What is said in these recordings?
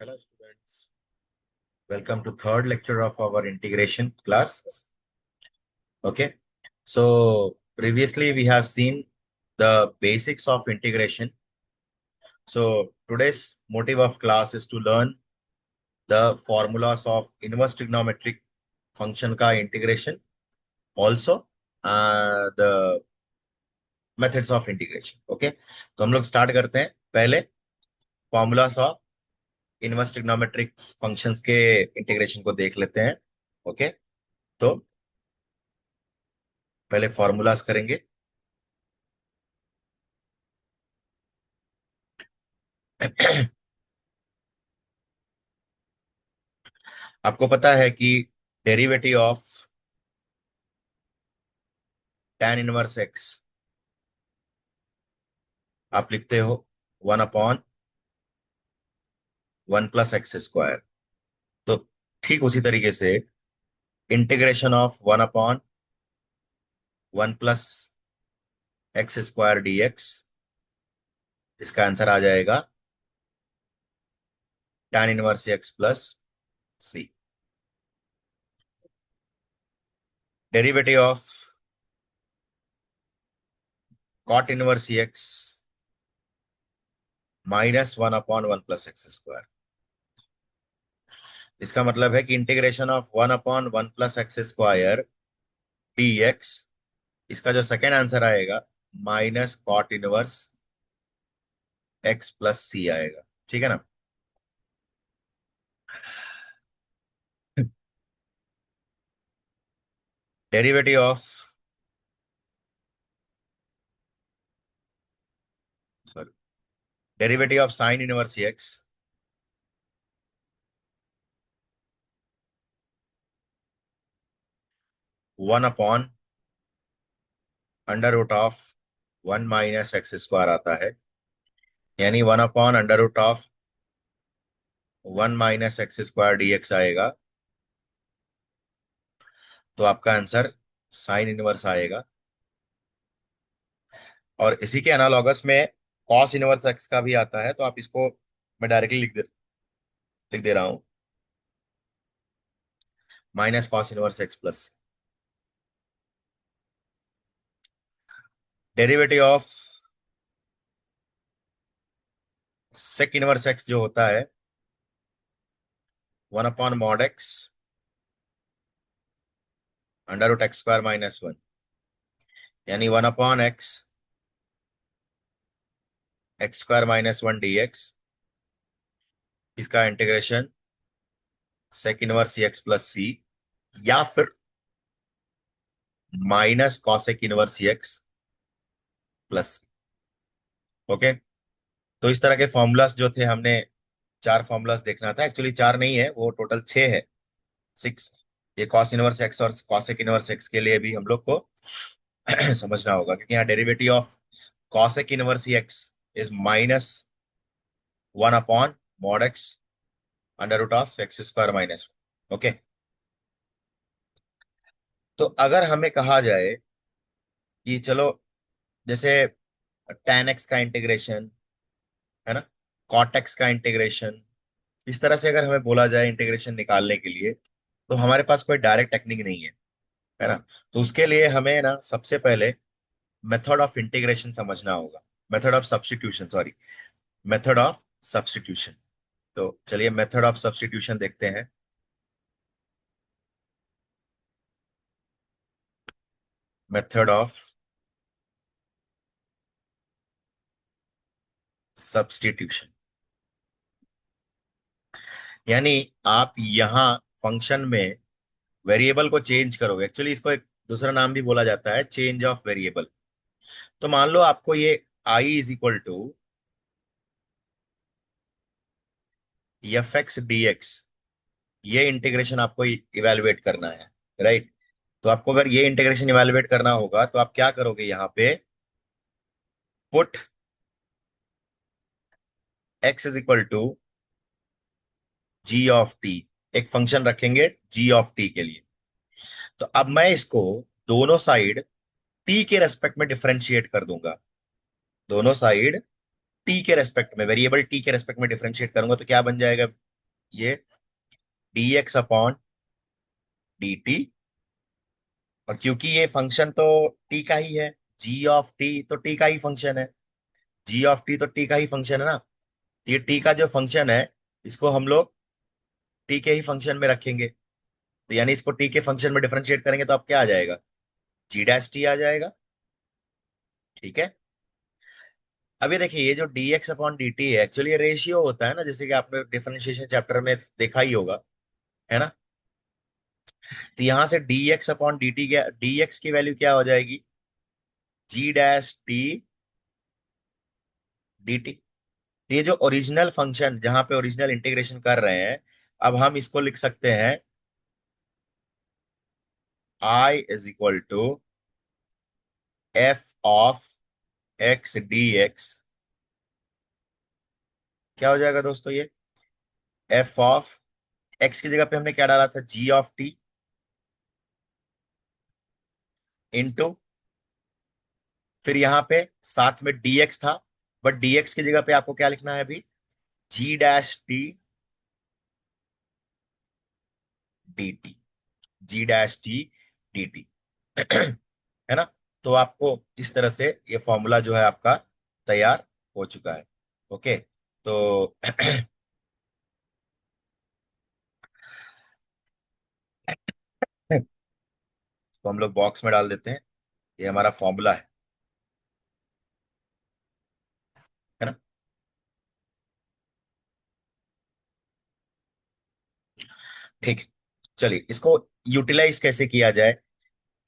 Hello students, welcome to third lecture of our integration class. Okay, so previously we have seen the basics of integration. So today's motive of class is to learn the formulas of inverse trigonometric function का integration, also the methods of integration. Okay, तो हम लोग start करते हैं पहले formulas of inverse trigonometric functions के integration को देख लेते हैं। ओके, तो पहले फॉर्मूलाज करेंगे। आपको पता है कि derivative of tan inverse x आप लिखते हो 1/1 + x²। तो ठीक उसी तरीके से इंटीग्रेशन ऑफ 1/1 + x² dx, इसका आंसर आ जाएगा tan inverse x + c। Derivative of cot inverse x -1/1 + x²। इसका मतलब है कि इंटीग्रेशन ऑफ 1/1 + x² dx, इसका जो सेकेंड आंसर आएगा -cot इनवर्स x + c आएगा। ठीक है ना। Derivative of sorry derivative of sine inverse x 1/√(1 - x²) आता है, यानी 1/√(1 - x² dx आएगा। तो आपका आंसर साइन इनवर्स आएगा। और इसी के एनालॉगस में कॉस इनवर्स x का भी आता है, तो आप इसको मैं डायरेक्टली लिख दे रहा हूं, -cos inverse x +। Derivative of sec inverse x जो होता है 1/mod x √x² - 1, यानी 1/x x² - 1 dx, इसका integration sec inverse x + c, या फिर -cosec inverse x + c। Okay, तो इस तरह के फॉर्मूलास जो थे, हमने चार फॉर्मूलास देखना था। एक्चुअली चार नहीं है, वो टोटल 6 है, 6। ये कॉस इनवर्स x और कॉसेक इनवर्स x के लिए भी हम लोग को समझना होगा, क्योंकि यहाँ derivative of cosec inverse x is -1/mod x √(x²-1। Okay, तो अगर हमें कहा जाए कि चलो, जैसे tan x का इंटीग्रेशन है ना, cot x का इंटीग्रेशन, इस तरह से अगर हमें बोला जाए इंटीग्रेशन निकालने के लिए, तो हमारे पास कोई डायरेक्ट टेक्निक नहीं है ना। तो उसके लिए हमें ना सबसे पहले मेथड ऑफ इंटीग्रेशन समझना होगा, method of substitution, sorry, method of substitution. तो चलिए मेथड ऑफ सब्स्टिट्यूशन देखते हैं। मेथड ऑफ सब्स्टिट्यूशन, यानी आप यहाँ फंक्शन में वेरिएबल को चेंज करोगे। एक्चुअली इसको एक दूसरा नाम भी बोला जाता है, चेंज ऑफ वेरिएबल। तो मान लो आपको ये i = f(x) dx, ये इंटीग्रेशन आपको इवेलुएट करना है, राइट। तो आपको अगर ये इंटीग्रेशन इवेलुएट करना होगा, तो आप क्या करोगे, यहाँ पे पुट x = g(t), एक फंक्शन रखेंगे g(t) के लिए। तो अब मैं इसको दोनों साइड t के रेस्पेक्ट में डिफरेंशिएट कर दूंगा। दोनों साइड t के रेस्पेक्ट में, वेरिएबल t के रेस्पेक्ट में डिफरेंशिएट करूंगा, तो क्या बन जाएगा, ये dx अपॉन dt, और क्योंकि ये फंक्शन तो t का ही है, g ऑफ t तो t का ही फंक्शन है, g ऑफ t तो t का ही फंक्शन है ना। तो ये t का जो फंक्शन है, इसको हम लोग t के ही फंक्शन में रखेंगे। तो यानी इसको t के फंक्शन में डिफरेंशिएट करेंगे तो अब क्या आ जाएगा, g डैश t आ जाएगा। ठीक है। अब ये देखिए, ये जो dx अपॉन dt है, एक्चुअली ये रेशियो होता है ना, जैसे कि आपने डिफरेंशिएशन चैप्टर में देखा ही होगा, है ना। तो यहां से dx अपॉन dt, क्या dx की वैल्यू क्या हो जाएगी, g डैश t dt। ये जो ओरिजिनल फंक्शन, जहां पे ओरिजिनल इंटीग्रेशन कर रहे हैं, अब हम इसको लिख सकते हैं I is equal to F of X D X. क्या हो जाएगा दोस्तों, ये एफ ऑफ एक्स की जगह पे हमने क्या डाला था, जी ऑफ टी इंटू, फिर यहाँ पे साथ में dx था, बट dx की जगह पे आपको क्या लिखना है अभी, जी डैश टी डी टी, जी डैश टी डी टी। है ना। तो आपको इस तरह से ये फॉर्मूला जो है आपका तैयार हो चुका है। ओके। तो तो हम लोग बॉक्स में डाल देते हैं, ये हमारा फॉर्मूला है ना। ठीक है। चलिए, इसको यूटिलाइज कैसे किया जाए,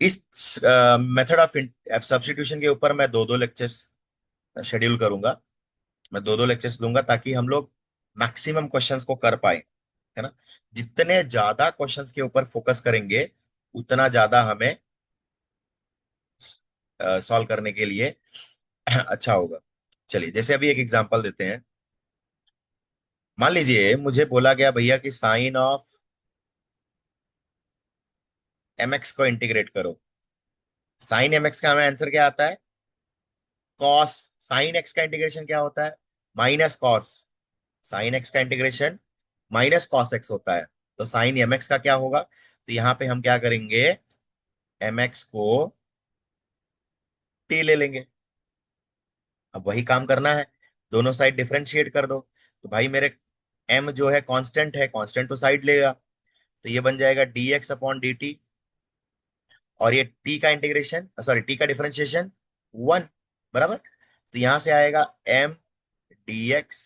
इस मेथड ऑफ सब्स्टिट्यूशन के ऊपर मैं दो दो लेक्चर्स शेड्यूल करूंगा। मैं दो दो लेक्चर्स लूंगा ताकि हम लोग मैक्सिमम क्वेश्चंस को कर पाए, है ना। जितने ज्यादा क्वेश्चंस के ऊपर फोकस करेंगे, उतना ज्यादा हमें सॉल्व करने के लिए अच्छा होगा। चलिए, जैसे अभी एक एग्जांपल देते हैं। मान लीजिए मुझे बोला गया भैया कि साइन ऑफ एम एक्स को इंटीग्रेट करो। साइन एम एक्स का हमें आंसर क्या आता है, कॉस। साइन एक्स का इंटीग्रेशन क्या होता है, माइनस कॉस। साइन एक्स का इंटीग्रेशन माइनस कॉस एक्स होता है। तो साइन एम एक्स का क्या होगा, तो यहाँ पे हम क्या करेंगे, एम एक्स को टी ले लेंगे। अब वही काम करना है, दोनों साइड डिफरेंशिएट कर दो। तो भाई मेरे एम जो है कांस्टेंट है, कांस्टेंट तो साइड लेगा, तो ये बन जाएगा dx अपॉन dt, और ये t का इंटीग्रेशन, सॉरी टी का डिफरेंशिएशन 1, बराबर। तो यहां से आएगा m dx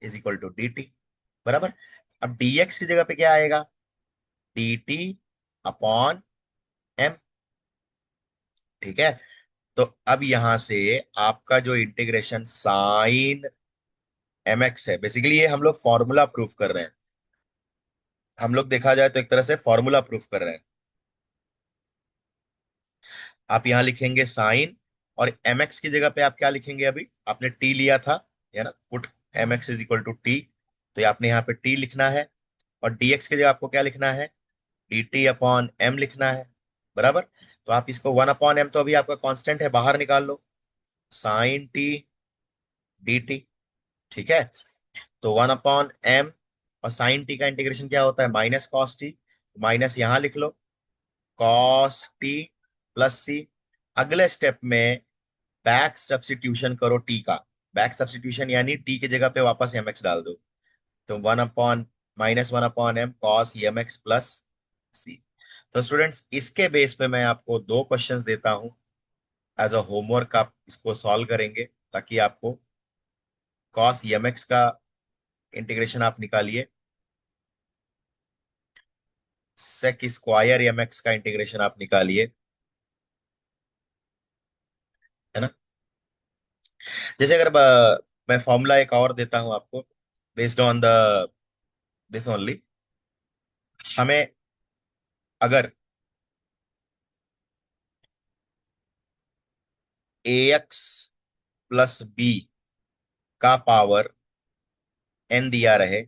is equal to dt, बराबर। अब dx की जगह पे क्या आएगा, dt अपॉन m। ठीक है। तो अब यहां से आपका जो इंटीग्रेशन साइन mx है, बेसिकली ये हम लोग फॉर्मूला प्रूफ कर रहे हैं। हम लोग देखा जाए तो एक तरह से फॉर्मूला प्रूफ कर रहे हैं। आप यहाँ लिखेंगे साइन, और mx की जगह पे आप क्या लिखेंगे, अभी आपने t लिया था, है ना, put mx is equal to T. तो ये आपने यहाँ पे t लिखना है, और dx की जगह आपको क्या लिखना है, dt अपॉन m लिखना है, बराबर। तो आप इसको 1 अपॉन m, तो अभी आपका कांस्टेंट है, बाहर निकाल लो, साइन टी dt। ठीक है। तो 1 अपॉन m, और साइन टी का इंटीग्रेशन क्या होता है, माइनस कॉस टी। माइनस यहां लिख लो, कॉस टी प्लस सी। अगले स्टेप में बैक सब्स्टिट्यूशन करो टी का। बैक सब्स्टिट्यूशन यानी टी की जगह पे वापस एम एक्स डाल दो। तो 1 upon -1 upon m cos M X plus C. तो स्टूडेंट्स, इसके बेस पे मैं आपको दो क्वेश्चंस देता हूं एज अ होमवर्क, आप इसको सॉल्व करेंगे ताकि आपको कॉस एम एक्स का इंटीग्रेशन आप निकालिए, सेक स्क्वायर एम एक्स का इंटीग्रेशन आप निकालिए, है ना। जैसे अगर मैं फॉर्मूला एक और देता हूं आपको, based on the this only. हमें अगर ए एक्स प्लस बी का पावर एन दिया रहे,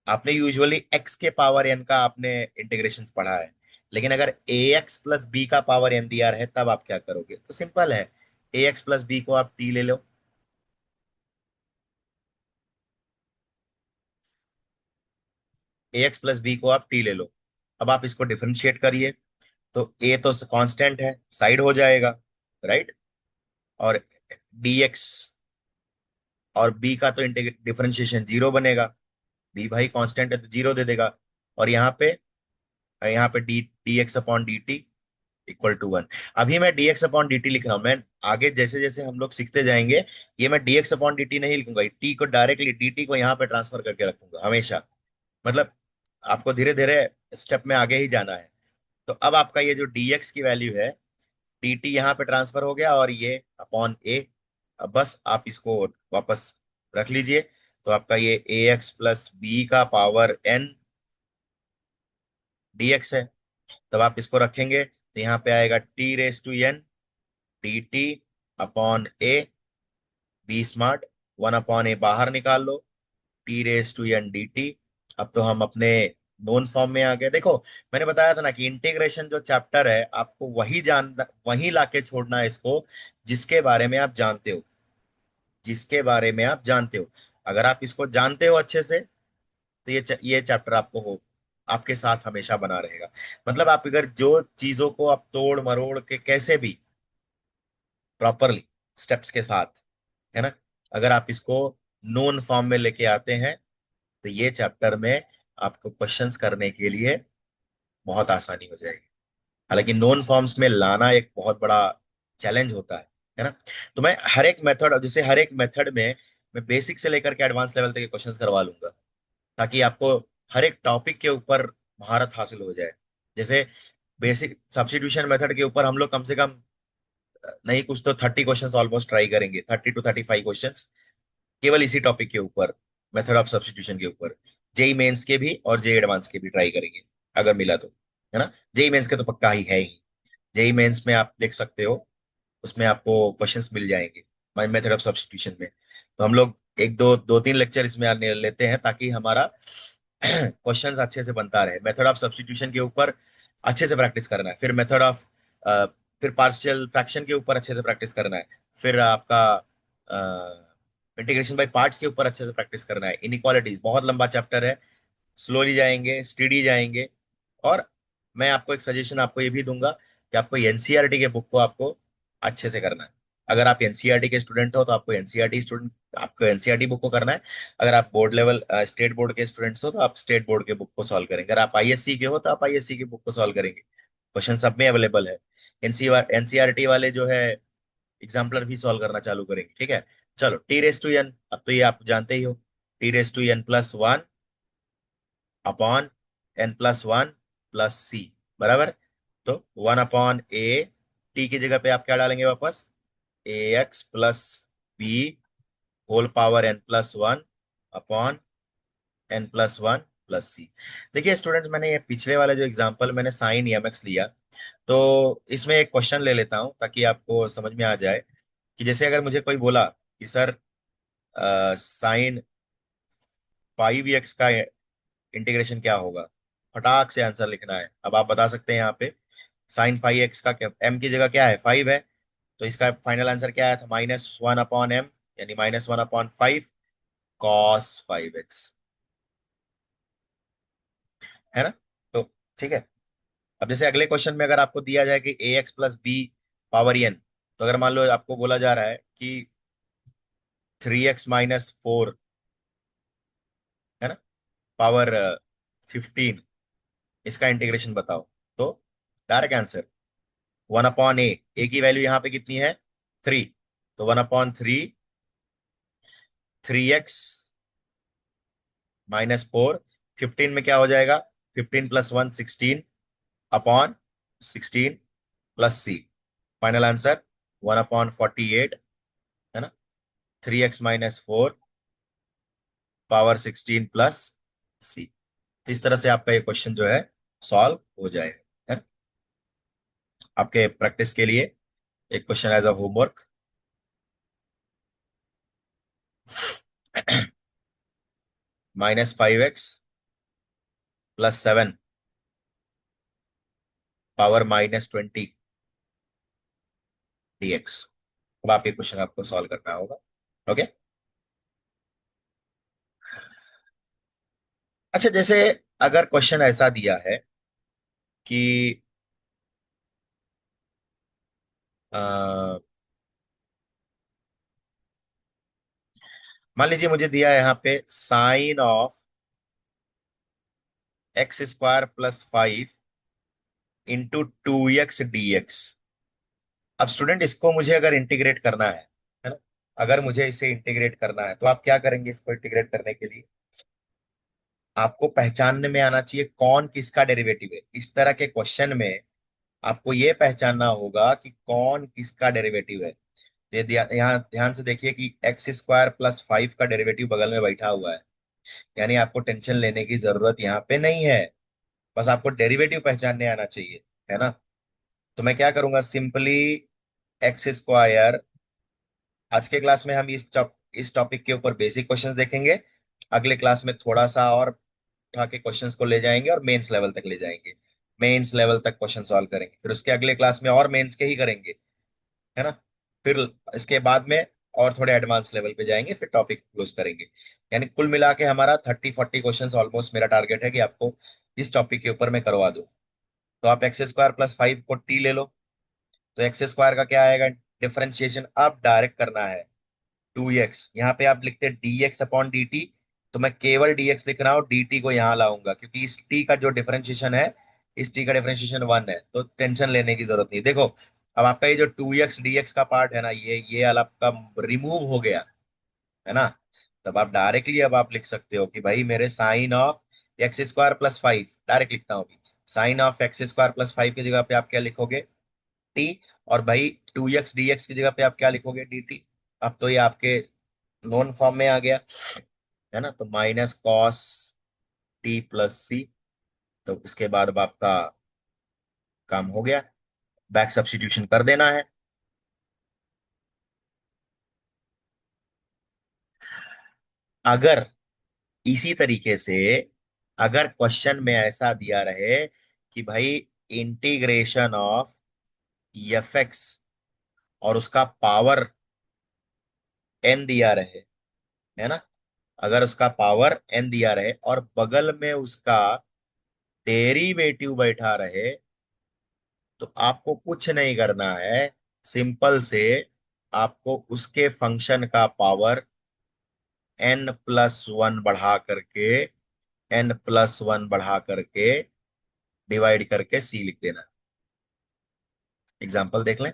आपने यूजुअली एक्स के पावर एन का आपने इंटीग्रेशन पढ़ा है, लेकिन अगर ए एक्स प्लस बी का पावर एन दिया रहे तब आप क्या करोगे, तो सिंपल है, ए एक्स प्लस बी को आप टी ले लो, ए एक्स प्लस बी को आप टी ले लो। अब आप इसको डिफरेंशिएट करिए, तो ए तो कांस्टेंट है, साइड हो जाएगा, राइट। और डी एक्स और बी का तो डिफरेंशिएशन जीरो बनेगा, बी भाई कांस्टेंट है तो जीरो दे देगा। और यहाँ पे D D X upon D T equal to one. अभी मैं D X upon D T लिख रहा हूँ, मैं आगे जैसे जैसे हम लोग सीखते जाएंगे, ये मैं D X upon D T नहीं लिखूंगा, टी को डायरेक्टली डी टी को यहाँ पे ट्रांसफर करके रखूंगा हमेशा। मतलब आपको धीरे धीरे स्टेप में आगे ही जाना है। तो अब आपका ये जो dx की वैल्यू है, dt यहाँ पे ट्रांसफर हो गया और ये अपॉन a। अब बस आप इसको वापस रख लीजिए, तो आपका ये ax प्लस बी का पावर n dx है। तब आप इसको रखेंगे तो यहाँ पे आएगा t raise to n dt upon a। Be smart, one upon A बाहर निकाल लो, T raise to N D T. अब तो हम अपने नोन फॉर्म में आ गए। देखो, मैंने बताया था ना कि इंटीग्रेशन जो चैप्टर है आपको वही लाके छोड़ना है इसको, जिसके बारे में आप जानते हो, जिसके बारे में आप जानते हो। अगर आप इसको जानते हो अच्छे से, तो ये चैप्टर आपको हो आपके साथ हमेशा बना रहेगा। मतलब आप अगर जो चीजों को आप तोड़ मरोड़ के कैसे भी प्रॉपरली स्टेप्स के साथ, है ना, अगर आप इसको नोन फॉर्म में लेके आते हैं, तो ये चैप्टर में आपको क्वेश्चंस करने के लिए बहुत आसानी हो जाएगी। हालांकि नोन फॉर्म्स में लाना एक बहुत बड़ा चैलेंज होता है ना। तो मैं हर एक मेथड, जैसे हर एक मेथड में मैं बेसिक से लेकर के एडवांस लेवल तक के क्वेश्चंस करवा लूंगा, ताकि आपको हर एक टॉपिक के ऊपर महारत हासिल हो जाए। जैसे बेसिक सब्स्टिट्यूशन मेथड के ऊपर हम लोग कम से कम नहीं कुछ तो 30 क्वेश्चंस ऑलमोस्ट ट्राई करेंगे, 30 to 35 क्वेश्चंस केवल इसी टॉपिक के ऊपर, मेथड ऑफ सब्स्टिट्यूशन के ऊपर। जेई मेंस के भी और जेई एडवांस के भी ट्राई करेंगे अगर मिला तो, है ना। जेई मेंस के तो पक्का ही है ही। जेई मेंस में आप देख सकते हो, उसमें आपको क्वेश्चंस मिल जाएंगे मेथड ऑफ सब्स्टिट्यूशन में। तो हम लोग एक दो दो तीन लेक्चर इसमें आने लेते हैं, ताकि हमारा क्वेश्चंस अच्छे से बनता रहे। मेथड ऑफ सब्स्टिट्यूशन के ऊपर अच्छे से प्रैक्टिस करना है, फिर मेथड ऑफ फिर पार्शियल फ्रैक्शन के ऊपर अच्छे से प्रैक्टिस करना है, फिर आपका इंटीग्रेशन बाय पार्ट्स के ऊपर अच्छे से प्रैक्टिस करना है। इनइक्वालिटीज बहुत लंबा चैप्टर है, स्लोली जाएंगे, स्टडी जाएंगे। और मैं आपको एक सजेशन आपको ये भी दूंगा कि आपको एनसीईआरटी के बुक को आपको अच्छे से करना है। अगर आप एनसीईआरटी के स्टूडेंट हो तो आपको एनसीईआरटी बुक को करना है। अगर आप बोर्ड लेवल स्टेट बोर्ड के स्टूडेंट्स हो तो आप स्टेट बोर्ड के बुक को सॉल्व करेंगे। अगर आप आईएससी के हो तो आप आईएससी के बुक को सॉल्व करेंगे। क्वेश्चन सब में अवेलेबल है। एनसीईआरटी वाले जो है एग्जाम्पलर भी सॉल्व करना चालू करेंगे, ठीक है। चलो, टी रेस टू एन, अब तो ये आप जानते ही हो, T raise to N plus one upon N plus one plus C, बराबर। तो वन अपॉन ए, टी की जगह पे आप क्या डालेंगे वापस, A X plus B whole power N plus one upon N plus one plus C. देखिए स्टूडेंट्स, मैंने ये पिछले वाले जो एग्जांपल मैंने साइन एमएक्स लिया, तो इसमें एक क्वेश्चन ले लेता हूं ताकि आपको समझ में आ जाए कि जैसे अगर मुझे कोई बोला कि सर साइन 5x का इंटीग्रेशन क्या होगा, फटाक से आंसर लिखना है। अब आप बता सकते हैं यहाँ पे साइन 5x का क्या, m की जगह क्या है, 5 है, तो इसका फाइनल आंसर क्या आया था, -1/m, यानी -1/5 cos 5x, है ना। तो ठीक है। अब जैसे अगले क्वेश्चन में अगर आपको दिया जाए कि A X plus B power N, तो अगर मान लो आपको बोला जा रहा है कि 3x - 4, है ना, पावर 15, इसका इंटीग्रेशन बताओ। तो डायरेक्ट आंसर 1/a, ए की वैल्यू यहाँ पे कितनी है, 3, तो 1/3, 3x - 4, 15 में क्या हो जाएगा, 15 + 1 16 अपॉन 16 प्लस सी, फाइनल आंसर 1/48, है ना। 3x - 4 power 16 plus C. तो इस तरह से आपका ये क्वेश्चन जो है सॉल्व हो जाएगा, है। आपके प्रैक्टिस के लिए एक question as a homework. -5x + 7 power -20 dx। अब आप ये क्वेश्चन आपको सॉल्व करना होगा। ओके। अच्छा, जैसे अगर क्वेश्चन ऐसा दिया है कि अ, मान लीजिए मुझे दिया है यहाँ पे sine of x² + 5 into 2x dx। अब स्टूडेंट इसको मुझे अगर इंटीग्रेट करना है ना, अगर मुझे इसे इंटीग्रेट करना है तो आप क्या करेंगे? इसको इंटीग्रेट करने के लिए आपको पहचानने में आना चाहिए कौन किसका डेरिवेटिव है। इस तरह के क्वेश्चन में आपको ये पहचानना होगा कि कौन किसका डेरिवेटिव है। यहाँ ध्यान से देखिए कि x² + 5 का डेरिवेटिव बगल में बैठा हुआ है, यानी आपको टेंशन लेने की जरूरत यहाँ पे नहीं है। बस आपको डेरिवेटिव पहचानने आना चाहिए, है ना। तो मैं क्या करूंगा, सिंपली x²। आज के क्लास में हम इस टॉपिक के ऊपर बेसिक क्वेश्चंस देखेंगे। अगले क्लास में थोड़ा सा और उठा के क्वेश्चंस को ले जाएंगे और मेंस लेवल तक ले जाएंगे। मेंस लेवल तक क्वेश्चन सॉल्व करेंगे, फिर उसके अगले क्लास में और मेंस के ही करेंगे, है ना। फिर इसके बाद में और थोड़े एडवांस लेवल पे जाएंगे, फिर टॉपिक क्लोज करेंगे। यानी कुल मिला के हमारा 30-40 क्वेश्चन ऑलमोस्ट मेरा टारगेट है कि आपको इस टॉपिक के ऊपर मैं करवा दूं। तो आप x² + 5 को t ले लो, तो x² का क्या आएगा? डिफरेंशिएशन अब डायरेक्ट करना है। 2x यहाँ पे आप लिखते हैं dx/dt, तो मैं केवल dx लिख रहा हूँ, dt को यहाँ लाऊंगा क्योंकि इस t का जो डिफरेंशिएशन है, इस t का डिफरेंशिएशन 1 है, तो टेंशन लेने की जरूरत नहीं। देखो अब आपका ये जो 2x dx का पार्ट है ना, ये वाला आपका रिमूव हो गया, है ना। तब आप डायरेक्टली अब आप लिख सकते हो कि भाई मेरे साइन ऑफ x² + 5, डायरेक्ट लिखता हूँ अभी, साइन ऑफ x² + 5 की जगह पे आप क्या लिखोगे? t। और भाई 2x dx की जगह पे आप क्या लिखोगे? dt। अब तो ये आपके नॉन फॉर्म में आ गया, है ना। तो -cos t + c, तो उसके बाद अब आपका काम हो गया, बैक सब्स्टिट्यूशन कर देना है। अगर इसी तरीके से अगर क्वेश्चन में ऐसा दिया रहे कि भाई इंटीग्रेशन ऑफ fx और उसका पावर n दिया रहे, है ना, अगर उसका पावर n दिया रहे और बगल में उसका डेरिवेटिव बैठा रहे, तो आपको कुछ नहीं करना है, सिंपल से आपको उसके फंक्शन का पावर n+1 बढ़ा करके, n+1 बढ़ा करके डिवाइड करके c लिख देना। एग्जाम्पल देख लें।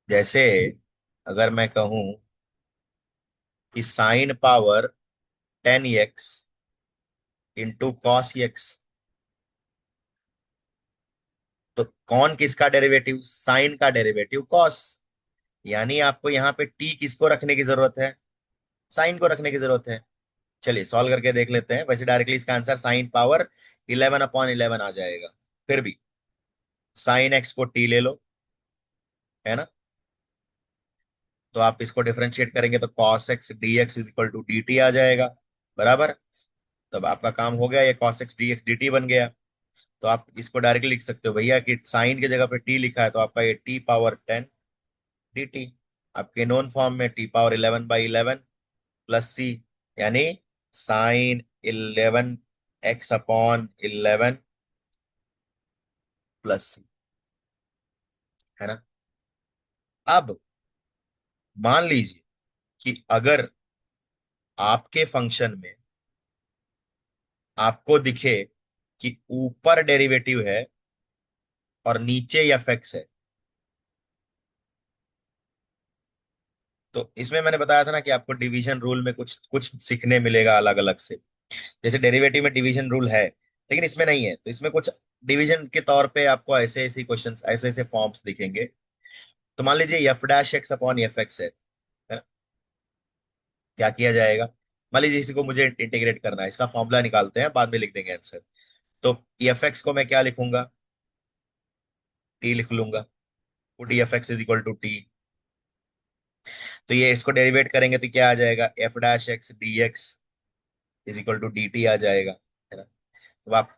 जैसे अगर मैं कहूं कि sine power 10x into cos x, तो कौन किसका डेरिवेटिव? साइन का डेरिवेटिव कॉस। यानी आपको यहाँ पे t किसको रखने की जरूरत है? साइन को रखने की जरूरत है। चलिए सॉल्व करके देख लेते हैं। वैसे डायरेक्टली इसका आंसर साइन पावर 11/11 आ जाएगा, फिर भी साइन एक्स को t ले लो, है ना। तो आप इसको डिफरेंशिएट करेंगे तो cos x dx = dt आ जाएगा, बराबर। तब आपका काम हो गया, ये cos x dx dt बन गया। तो आप इसको डायरेक्टली लिख सकते हो भैया कि साइन की जगह पे t लिखा है तो आपका ये t⁻10 dt। आपके नॉन फॉर्म में t⁻11/11 + c, यानी sin 11x/11 + c, है ना। अब मान लीजिए कि अगर आपके फंक्शन में आपको दिखे कि ऊपर डेरिवेटिव है और नीचे एफ है, तो इसमें मैंने बताया था ना कि आपको डिवीजन रूल में कुछ कुछ सीखने मिलेगा अलग अलग से। जैसे डेरिवेटिव में डिवीजन रूल है, लेकिन इसमें नहीं है, तो इसमें कुछ डिवीजन के तौर पे आपको ऐसे ऐसे क्वेश्चंस, ऐसे ऐसे फॉर्म्स दिखेंगे। तो मान लीजिए f'(x/f(x) है ना? क्या किया जाएगा? मान लीजिए इसी को मुझे इंटीग्रेट करना है, इसका फॉर्मूला निकालते हैं, बाद में लिख देंगे आंसर। तो एफ को मैं क्या लिखूंगा? टी लिख लूंगा, पुट f(x = t। तो ये इसको डेरिवेट करेंगे तो क्या आ जाएगा? f'(x dx = dt आ जाएगा, है ना। तो आप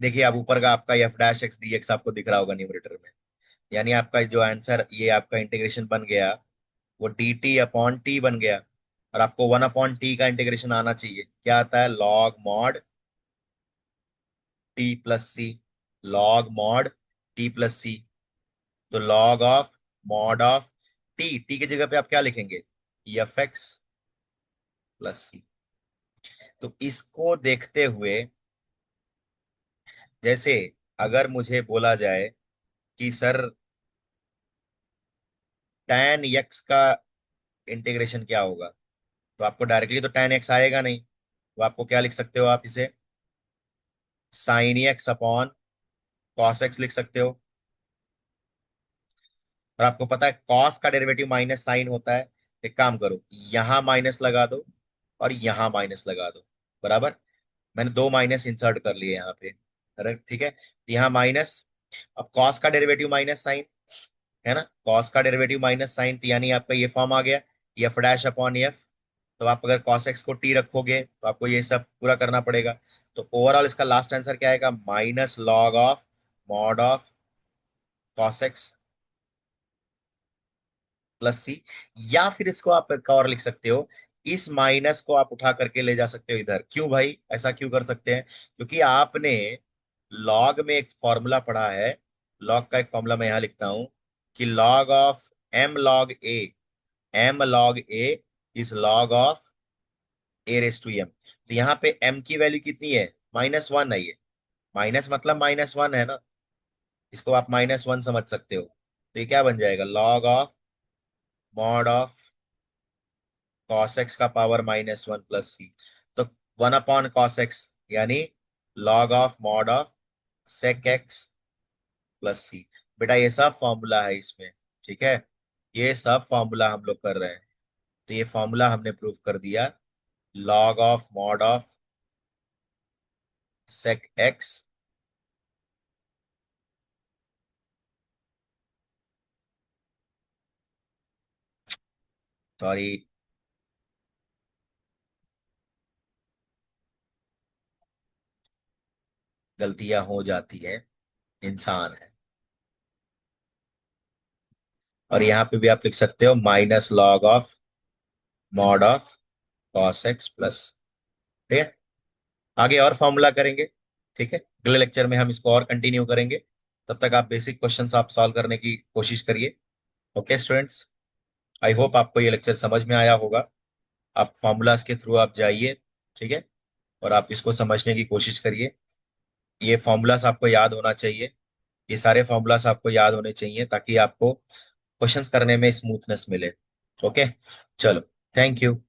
देखिए, आप ऊपर का आपका f'(x dx आपको दिख रहा होगा न्यूमरेटर में, यानी आपका जो आंसर, ये आपका इंटीग्रेशन बन गया वो dt/t बन गया। और आपको 1/t का इंटीग्रेशन आना चाहिए। क्या आता है? लॉग मॉड टी प्लस सी। Log mod T plus C. तो log of mod of T की जगह पे आप क्या लिखेंगे? F x plus C. तो इसको देखते हुए, जैसे अगर मुझे बोला जाए कि सर tan x का इंटीग्रेशन क्या होगा, तो आपको डायरेक्टली तो tan x आएगा नहीं, तो आपको क्या लिख सकते हो? आप इसे sine x upon cos x लिख सकते हो। और आपको पता है कॉस का डेरिवेटिव माइनस साइन होता है। एक काम करो, यहां माइनस लगा दो और यहां माइनस लगा दो। बराबर। मैंने दो माइनस इंसर्ट कर लिए यहाँ पे। करेक्ट, ठीक है। यहाँ माइनस। अब कॉस का डेरिवेटिव माइनस साइन है ना, कॉस का डेरिवेटिव माइनस साइन, तो यानी आपका ये फॉर्म आ गया, एफ डैश अपॉन एफ। तो आप अगर कॉस एक्स को टी रखोगे तो आपको ये सब पूरा करना पड़ेगा। तो ओवरऑल इसका लास्ट आंसर क्या आएगा? Minus log of mod of cos X plus C. या फिर इसको आप एक और लिख सकते हो, इस माइनस को आप उठा करके ले जा सकते हो इधर। क्यों भाई, ऐसा क्यों कर सकते हैं? क्योंकि आपने लॉग में एक फॉर्मूला पढ़ा है। लॉग का एक फॉर्मूला मैं यहां लिखता हूं कि log of M log A is log of A raise to M. तो यहाँ पे एम की वैल्यू कितनी है? -1 है ये। माइनस मतलब -1 है ना, इसको आप -1 समझ सकते हो। तो ये क्या बन जाएगा? Log of mod of cos X का पावर -1 प्लस सी। तो 1/cos x, यानी log of mod of sec X plus C. बेटा ये सब फॉर्मूला है इसमें, ठीक है। ये सब फॉर्मूला हम लोग कर रहे हैं। तो ये फॉर्मूला हमने प्रूव कर दिया। Log of mod of sec X, sorry, गलतियां हो जाती है, इंसान है। और यहाँ पे भी आप लिख सकते हो minus log of mod of cos X plus. ठीक है। आगे और फॉर्मूला करेंगे, ठीक है। अगले लेक्चर में हम इसको और कंटिन्यू करेंगे। तब तक आप बेसिक क्वेश्चंस आप सॉल्व करने की कोशिश करिए। ओके स्टूडेंट्स, आई होप आपको ये लेक्चर समझ में आया होगा। आप फॉर्मूलाज के थ्रू आप जाइए, ठीक है, और आप इसको समझने की कोशिश करिए। ये फॉर्मूलाज आपको याद होना चाहिए। ये सारे फॉर्मूलाज आपको याद होने चाहिए ताकि आपको क्वेश्चंस करने में स्मूथनेस मिले। ओके, चलो, थैंक यू।